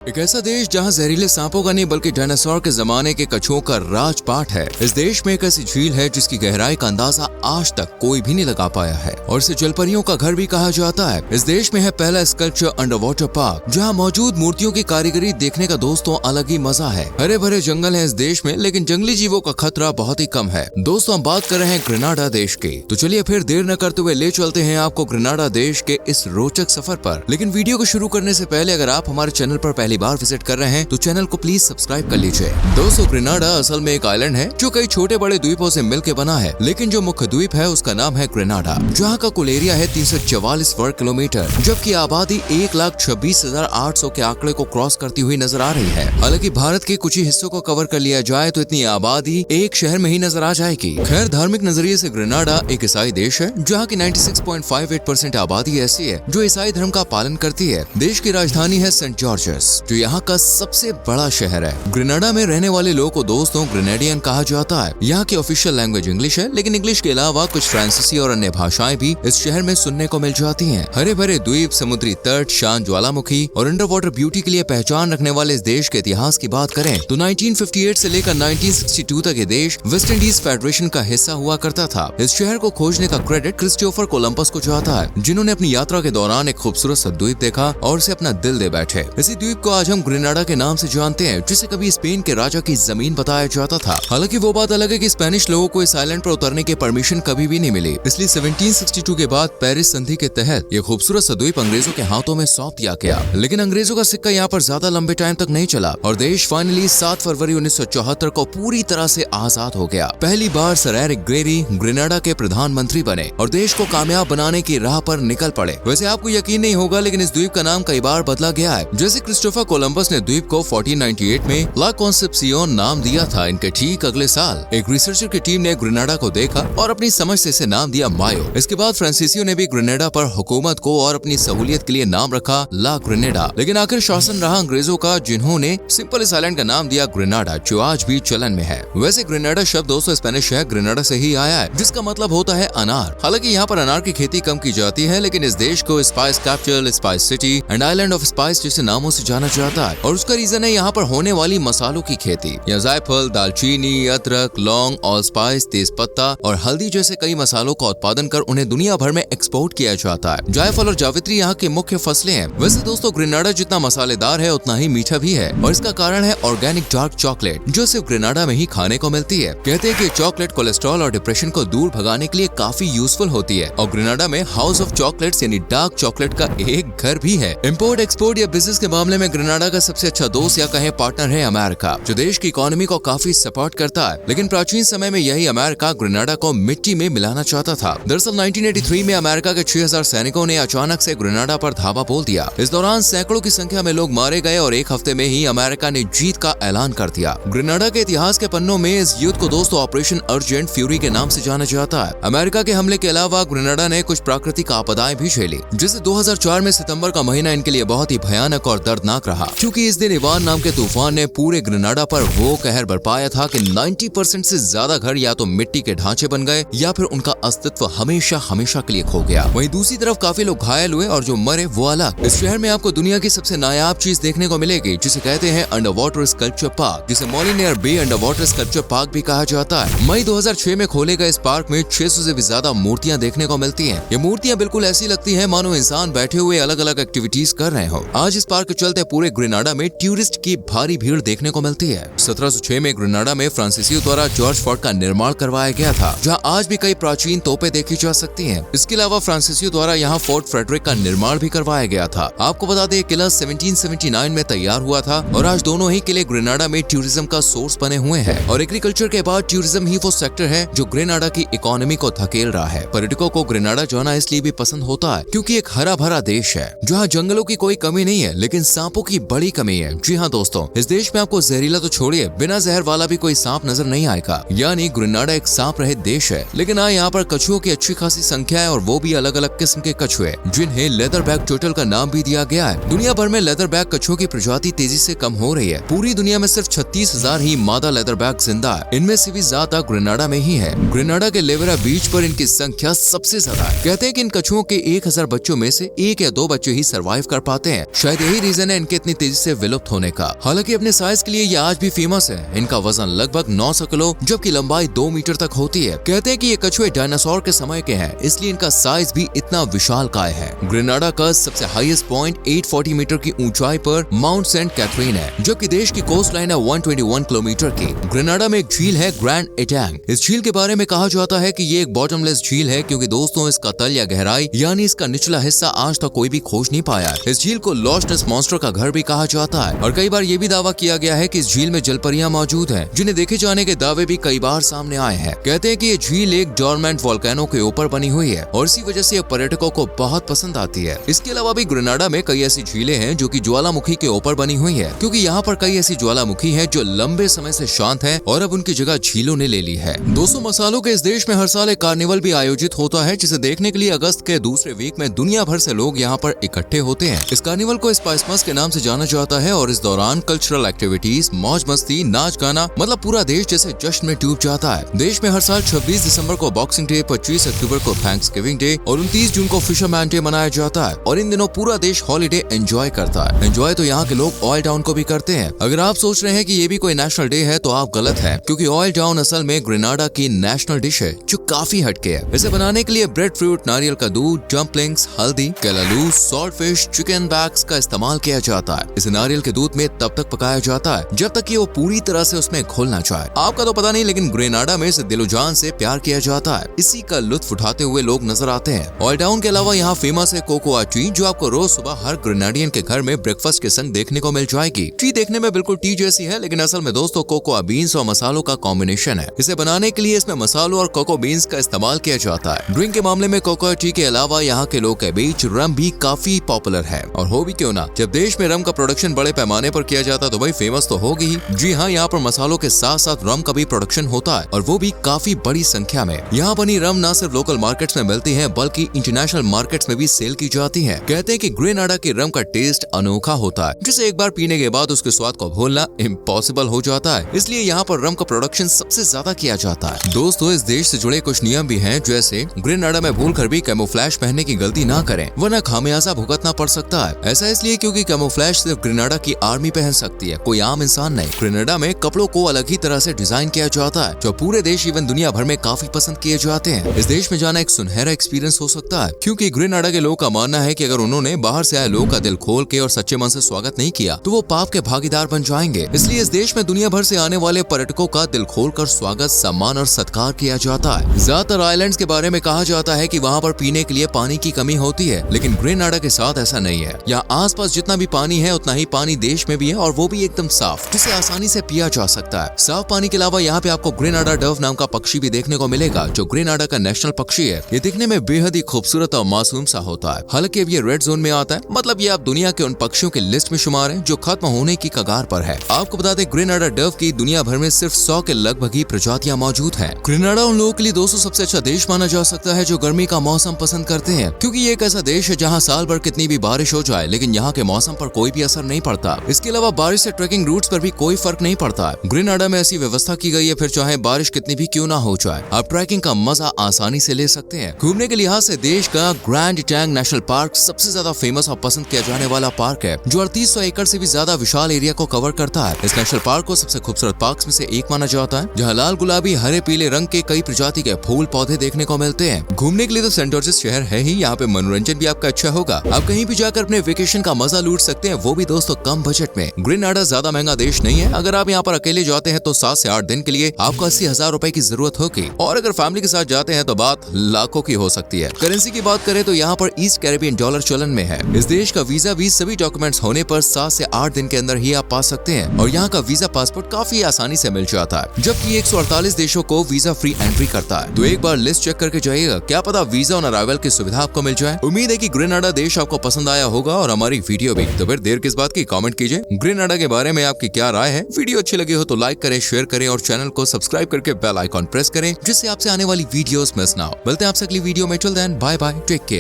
एक ऐसा देश जहां जहरीले सांपों का नहीं बल्कि डायनासोर के जमाने के कछुओं का राजपाट है। इस देश में एक ऐसी झील है जिसकी गहराई का अंदाजा आज तक कोई भी नहीं लगा पाया है और इसे जलपरियों का घर भी कहा जाता है। इस देश में है पहला स्कल्पचर अंडर वाटर पार्क, जहां मौजूद मूर्तियों की कारीगरी देखने का दोस्तों अलग ही मजा है। हरे भरे जंगल है इस देश में, लेकिन जंगली जीवों का खतरा बहुत ही कम है। दोस्तों, हम बात कर रहे हैं ग्रेनाडा देश की। तो चलिए फिर देर न करते हुए ले चलते हैं आपको ग्रेनाडा देश के इस रोचक सफर पर। लेकिन वीडियो को शुरू करने से पहले अगर आप हमारे चैनल पर पहली बार विजिट कर रहे हैं तो चैनल को प्लीज सब्सक्राइब कर लीजिए। दोस्तों, ग्रेनाडा असल में एक आइलैंड है जो कई छोटे बड़े द्वीपों से मिलकर बना है, लेकिन जो मुख्य द्वीप है उसका नाम है ग्रेनाडा, जहाँ का कुल एरिया है 344 वर्ग किलोमीटर, जबकि आबादी 1,26,800 के आंकड़े को क्रॉस करती हुई नजर आ रही है। हालांकि भारत के कुछ ही हिस्सों को कवर कर लिया जाए तो इतनी आबादी एक शहर में ही नजर आ जाएगी। खैर, धार्मिक नजरिए से ग्रेनाडा एक ईसाई देश है, जहाँ की 96.58% आबादी ऐसी है जो ईसाई धर्म का पालन करती है। देश की राजधानी है सेंट जॉर्जेस, जो यहाँ का सबसे बड़ा शहर है। ग्रेनाडा में रहने वाले लोगों को दोस्तों ग्रेनेडियन कहा जाता है। यहाँ की ऑफिशियल लैंग्वेज इंग्लिश है, लेकिन इंग्लिश के अलावा कुछ फ्रांसीसी और अन्य भाषाएं भी इस शहर में सुनने को मिल जाती हैं। हरे भरे द्वीप, समुद्री तट, शांत ज्वालामुखी और अंडर वाटर ब्यूटी के लिए पहचान रखने वाले इस देश के इतिहास की बात करें तो 1958 से लेकर 1962 तक ये देश वेस्ट इंडीज फेडरेशन का हिस्सा हुआ करता था। इस शहर को खोजने का क्रेडिट क्रिस्टोफर कोलंबस को जाता है, जिन्होंने अपनी यात्रा के दौरान एक खूबसूरत सा द्वीप देखा और उसे अपना दिल दे बैठे। इसी द्वीप को आज हम ग्रेनाडा के नाम से जानते हैं, जिसे कभी स्पेन के राजा की जमीन बताया जाता था। हालांकि वो बात अलग है कि स्पेनिश लोगों को इस आइलैंड पर उतरने की परमिशन कभी भी नहीं मिली, इसलिए 1762 के बाद पेरिस संधि के तहत ये खूबसूरत सा द्वीप अंग्रेजों के हाथों में सौंप दिया गया। लेकिन अंग्रेजों का सिक्का यहाँ पर ज्यादा लंबे टाइम तक नहीं चला और देश फाइनली 7 फरवरी 1974 को पूरी तरह से आजाद हो गया। पहली बार सर एरिक ग्रेरी ग्रेनाडा के प्रधानमंत्री बने और देश को कामयाब बनाने की राह पर निकल पड़े। वैसे आपको यकीन नहीं होगा, लेकिन इस द्वीप का नाम कई बार बदला गया है। जैसे क्रिस्टोफर कोलंबस ने द्वीप को 1498 में ला कॉन्सेप्सियोन नाम दिया था, इनके ठीक अगले साल एक रिसर्चर की टीम ने ग्रेनाडा को देखा और अपनी समझ से इसे नाम दिया मायो। इसके बाद फ्रांसीसियों ने भी ग्रेनाडा पर हुकूमत को और अपनी सहूलियत के लिए नाम रखा ला ग्रेनेडा। लेकिन आखिर शासन रहा अंग्रेजों का, जिन्होंने सिंपल इस आइलैंड का नाम दिया ग्रेनाडा, जो आज भी चलन में है। वैसे ग्रेनाडा शब्द दोस्तों स्पेनिश है, ग्रेनाडा से ही आया है, जिसका मतलब होता है अनार। हालांकि यहाँ पर अनार की खेती कम की जाती है, लेकिन इस देश को spice capital, spice city and island of spice जैसे नामों से जाना जाता है और उसका रीजन है यहाँ पर होने वाली मसालों की खेती। यहाँ जायफल, दालचीनी, अदरक, लौंग, ऑल स्पाइस, तेज पत्ता और हल्दी जैसे कई मसालों का उत्पादन कर उन्हें दुनिया भर में एक्सपोर्ट किया जाता है। जायफल और जावित्री यहाँ के मुख्य फसलें हैं। वैसे दोस्तों, ग्रेनाडा जितना मसालेदार है उतना ही मीठा भी है और इसका कारण है ऑर्गेनिक डार्क चॉकलेट, जो सिर्फ ग्रेनाडा में ही खाने को मिलती है। कहते हैं कि चॉकलेट कोलेस्ट्रॉल और डिप्रेशन को दूर भगाने के लिए काफी यूजफुल होती है और ग्रेनाडा में हाउस ऑफ चॉकलेट्स यानी डार्क चॉकलेट का एक घर भी है। इम्पोर्ट एक्सपोर्ट या बिजनेस के मामले में ग्रेनाडा का सबसे अच्छा दोस्त या कहें पार्टनर है अमेरिका, जो देश की इकोनॉमी को काफी सपोर्ट करता है। लेकिन प्राचीन समय में यही अमेरिका ग्रेनाडा को मिट्टी में मिलाना चाहता था। दरअसल 1983 में अमेरिका के 6000 सैनिकों ने अचानक से ग्रेनाडा पर धावा बोल दिया। इस दौरान सैकड़ों की संख्या में लोग मारे गए और एक हफ्ते में ही अमेरिका ने जीत का ऐलान कर दिया। ग्रेनाडा के इतिहास के पन्नों में इस युद्ध को दोस्तों ऑपरेशन अर्जेंट फ्यूरी के नाम से जाना जाता है। अमेरिका के हमले के अलावा ग्रेनाडा ने कुछ प्राकृतिक आपदाएं भी झेली, जिसे 2004 में सितंबर का महीना इनके लिए बहुत ही भयानक और दर्दनाक रहा, क्योंकि इस दिन इवान नाम के तूफान ने पूरे ग्रेनाडा पर वो कहर बरपाया था कि 90% से ज्यादा घर या तो मिट्टी के ढांचे बन गए या फिर उनका अस्तित्व हमेशा हमेशा के लिए खो गया। वहीं दूसरी तरफ काफी लोग घायल हुए और जो मरे वो अलग। इस शहर में आपको दुनिया की सबसे नायाब चीज देखने को मिलेगी, जिसे कहते हैं अंडर वाटर स्कल्पचर पार्क, जिसे मॉलिनियर बे अंडर वाटर स्कल्पचर पार्क भी कहा जाता है। मई 2006 में खोले गए इस पार्क में 600 से भी ज्यादा मूर्तियां देखने को मिलती हैं। ये मूर्तियां बिल्कुल ऐसी लगती हैं मानो इंसान बैठे हुए अलग अलग एक्टिविटीज कर रहे हो। आज इस पार्क के चलते पूरे ग्रेनाडा में टूरिस्ट की भारी भीड़ देखने को मिलती है। 1706 में ग्रेनाडा में फ्रांसीसियों द्वारा जॉर्ज फोर्ट का निर्माण करवाया गया था, जहां आज भी कई प्राचीन तोपें देखी जा सकती हैं। इसके अलावा फ्रांसीसियों द्वारा यहां फोर्ट फ्रेडरिक का निर्माण भी करवाया गया था। आपको बता दें, किला 1779 में तैयार हुआ था और आज दोनों ही किले ग्रेनाडा में टूरिज्म का सोर्स बने हुए हैं और एग्रीकल्चर के बाद टूरिज्म ही वो सेक्टर है जो ग्रेनाडा की इकोनॉमी को धकेल रहा है। पर्यटकों को ग्रेनाडा जाना इसलिए भी पसंद होता है क्योंकि एक हरा भरा देश है, जहाँ जंगलों की कोई कमी नहीं है, लेकिन सांपों की बड़ी कमी है। जी हाँ दोस्तों, इस देश में आपको जहरीला तो छोड़िए, बिना जहर वाला भी कोई सांप नजर नहीं आएगा। यानी ग्रेनाडा एक सांप रहित देश है। है। लेकिन हाँ, यहाँ पर कछुओं की अच्छी खासी संख्या है और वो भी अलग अलग किस्म के कछुए, जिन्हें लेदर बैक टर्टल का नाम भी दिया गया है। दुनिया भर में लेदर बैक कछुओं की प्रजाति तेजी से कम हो रही है। पूरी दुनिया में सिर्फ 36,000 ही मादा लेदर बैक जिंदा है। इनमें से भी ज्यादा ग्रेनाडा में ही है। ग्रेनाडा के लेवेरा बीच पर इनकी संख्या सबसे ज्यादा है। कहते हैं कि इन कछुओं के 1000 बच्चों में से 1 या 2 बच्चे ही सरवाइव कर पाते हैं। शायद यही रीजन है इनके इतनी तेजी से विलुप्त होने का। हालांकि अपने साइज के लिए ये आज भी फेमस है। इनका वजन लगभग 900 किलो जबकि लंबाई 2 मीटर तक होती है। कहते हैं कि ये कछुए डायनासोर के समय के हैं, इसलिए इनका साइज भी इतना विशालकाय है। ग्रेनाडा का सबसे हाईएस्ट पॉइंट 840 मीटर की ऊंचाई पर माउंट सेंट कैथरीन है, जबकि देश की कोस्ट लाइन है 121 किलोमीटर की। ग्रेनाडा में एक झील है ग्रैंड एटैंग। इस झील के बारे में कहा जाता है कि ये एक बॉटमलेस झील है, क्योंकि दोस्तों इसका तल या गहराई यानी इसका निचला हिस्सा आज तक कोई भी खोज नहीं पाया। इस झील को लॉस्ट मॉन्स्टर का घर भी कहा जाता है और कई बार ये भी दावा किया गया है कि इस झील में जलपरियां मौजूद हैं, जिन्हें देखे जाने के दावे भी कई बार सामने आए हैं। कहते हैं कि ये झील एक डोरमेंट वोल्केनो के ऊपर बनी हुई है और इसी वजह से ये पर्यटकों को बहुत पसंद आती है। इसके अलावा भी ग्रेनाडा में कई ऐसी झीलें हैं जो कि ज्वालामुखी के ऊपर बनी हुई है, क्योंकि यहाँ पर कई ऐसी ज्वालामुखी है जो लंबे समय से शांत है और अब उनकी जगह झीलों ने ले ली है। दोस्तों, मसालों के इस देश में हर साल एक कार्निवल भी आयोजित होता है, जिसे देखने के लिए अगस्त के दूसरे वीक में दुनिया भर से लोग यहाँ पर इकट्ठे होते हैं। इस कार्निवल को स्पाइसमस के नाम से जाना जाता है और इस दौरान कल्चरल एक्टिविटीज, मौज मस्ती, नाच गाना, मतलब पूरा देश जैसे जश्न में डूब जाता है। देश में हर साल 26 दिसंबर को बॉक्सिंग डे, 25 अक्टूबर को थैंक्सगिविंग डे और 29 जून को फिशरमैन डे मनाया जाता है और इन दिनों पूरा देश हॉलीडे एंजॉय करता है। एंजॉय तो यहाँ के लोग ऑयल टाउन को भी करते हैं। अगर आप सोच रहे हैं कि ये भी कोई नेशनल डे है तो आप गलत है, क्योंकि ऑयल टाउन असल में ग्रेनाडा की नेशनल डिश है जो काफी हटके है। इसे बनाने के लिए ब्रेड फ्रूट, नारियल का दूध, डम्पलिंग्स, हल्दी, कैलालू, सॉल्ट फिश, चिकन बैग्स का इस्तेमाल किया जाता है। इसे नारियल के दूध में तब तक पकाया जाता है जब तक कि वो पूरी तरह से उसमें घुल ना जाए। आपका तो पता नहीं, लेकिन ग्रेनाडा में इसे दिलो जान से प्यार किया जाता है। इसी का लुत्फ उठाते हुए लोग नजर आते हैं। ऑयल टाउन के अलावा यहाँ फेमस है कोकोआ टी, जो आपको रोज सुबह हर ग्रेनाडियन के घर में ब्रेकफास्ट के संग देखने को मिल जाएगी। टी देखने में बिल्कुल टी जैसी है, लेकिन असल में दोस्तों कोकोआ बीन्स और मसालों का कॉम्बिनेशन है। इसे बनाने के लिए इसमें मसालों और कोको बीन्स का इस्तेमाल किया जाता है। ड्रिंक के मामले में कोकोआ टी के अलावा यहाँ के लोग के बीच रम भी काफी पॉपुलर है, और हो भी क्यों ना, जब देश में रम का प्रोडक्शन बड़े पैमाने पर किया जाता है तो भाई फेमस तो होगी ही। जी हाँ, यहाँ पर मसालों के साथ साथ रम का भी प्रोडक्शन होता है और वो भी काफी बड़ी संख्या में। यहाँ बनी रम न सिर्फ लोकल मार्केट्स में मिलती है बल्कि इंटरनेशनल मार्केट्स में भी सेल की जाती है। कहते हैं कि ग्रेनाडा की रम का टेस्ट अनोखा होता है, जिसे एक बार पीने के बाद उसके स्वाद को भूलना इम्पॉसिबल हो जाता है। इसलिए यहाँ पर रम का प्रोडक्शन सबसे ज्यादा किया जाता है। दोस्तों, इस देश से जुड़े कुछ नियम भी हैं, जैसे ग्रेनाडा में भूल कर भी कैमोफ्लेज पहनने की गलती ना करें, वरना खामियाजा भुगतना पड़ सकता है। ऐसा इसलिए क्योंकि कैमोफ्लेज सिर्फ ग्रेनाडा की आर्मी पहन सकती है, कोई आम इंसान नहीं। ग्रेनाडा में कपड़ों को अलग ही तरह से डिजाइन किया जाता है, जो पूरे देश इवन दुनिया भर में काफी पसंद किए जाते हैं। इस देश में जाना एक सुनहरा एक्सपीरियंस हो सकता है, क्योंकि ग्रेनाडा के लोगों का मानना है कि अगर उन्होंने बाहर से आए लोगों का दिल खोल के और सच्चे मन से स्वागत नहीं किया तो वो पाप के भागीदार बन जाएंगे। इसलिए इस देश में दुनिया भर से आने वाले पर्यटकों का दिल खोलकर स्वागत, सम्मान और सत्कार किया जाता है। ज्यादातर आइलैंड्स के बारे में कहा जाता है कि वहाँ पर पीने के लिए पानी की कमी होती है, लेकिन ग्रेनाडा के साथ ऐसा नहीं है। यहाँ आसपास जितना भी पानी है उतना ही पानी देश में भी है, और वो भी एकदम साफ, जिसे आसानी से पिया जा सकता है। साफ पानी के अलावा यहाँ पे आपको ग्रेनाडा डव नाम का पक्षी भी देखने को मिलेगा, जो ग्रेनाडा का नेशनल पक्षी है। ये दिखने में बेहद ही खूबसूरत और मासूम सा होता है। हालांकि अब ये रेड जोन में आता है, मतलब ये आप दुनिया के उन पक्षियों की लिस्ट में शुमार है जो खत्म होने की कगार पर है। आपको बता दें, ग्रेनाडा डव की दुनिया भर में सिर्फ 100 के लगभग ही प्रजातियां मौजूद हैं। ग्रेनाडा उन लोगों के लिए दोस्तों सबसे अच्छा देश माना जा सकता है जो गर्मी का मौसम पसंद करते हैं, क्योंकि ये एक ऐसा देश है जहाँ साल भर कितनी भी बारिश हो जाए लेकिन यहाँ के मौसम पर कोई भी असर नहीं पड़ता। इसके अलावा बारिश से ट्रेकिंग रूट्स पर भी कोई फर्क नहीं पड़ता। ग्रेनाडा में ऐसी व्यवस्था की गई है, फिर चाहे बारिश कितनी भी क्यों ना हो जाए, आप ट्रैकिंग का मजा आसानी से ले सकते हैं। घूमने के लिहाज से देश का ग्रैंड एटैंग नेशनल पार्क सबसे ज्यादा फेमस और पसंद किया जाने वाला पार्क है, जो 3800 एकड़ से भी ज्यादा विशाल एरिया को कवर करता है। इस नेशनल पार्क को सबसे खूबसूरत पार्क में से एक माना जाता है, जहाँ लाल, गुलाबी, हरे, पीले रंग के कई प्रजाति के फूल पौधे देखने को मिलते हैं। घूमने के लिए तो सेंट जॉर्जेस शहर है ही, यहाँ पे मनोरंजन भी आपका अच्छा होगा। आप कहीं भी जाकर अपने वेकेशन का मजा लूट सकते हैं, वो भी दोस्तों कम बजट में। ग्रेनाडा ज्यादा महंगा देश नहीं है। अगर आप यहाँ पर अकेले जाते हैं तो 7 से 8 दिन के लिए आपको 80,000 रुपए की जरूरत होगी, और अगर फैमिली के साथ जाते हैं तो बात लाखों की हो सकती है। करेंसी की बात करें तो यहाँ पर ईस्ट कैरेबियन डॉलर चलन में है। इस देश का वीजा भी सभी डॉक्यूमेंट्स होने पर 7 से 8 दिन के अंदर ही आप पा सकते हैं, और यहाँ का वीजा पासपोर्ट काफी आसानी से मिल जाता है, जबकि 148 देशों को वीजा फ्री एंट्री करता है। तो एक बार लिस्ट चेक करके जाइएगा, क्या पता वीजा ऑन अराइवल की सुविधा आपको मिल जाए। उम्मीद है कि ग्रेनाडा देश आपको पसंद आया होगा और हमारी वीडियो भी। तो फिर देर किस बात की, कमेंट कीजिए ग्रेनाडा के बारे में आपकी क्या राय है। वीडियो अच्छी लगी हो तो लाइक करें, शेयर करें और चैनल को सब्सक्राइब करके बेल आइकॉन प्रेस करें, जिससे आपसे आने वाली वीडियोस मिस ना हो। मिलते हैं आपसे अगली वीडियो में। Till then bye bye, take care.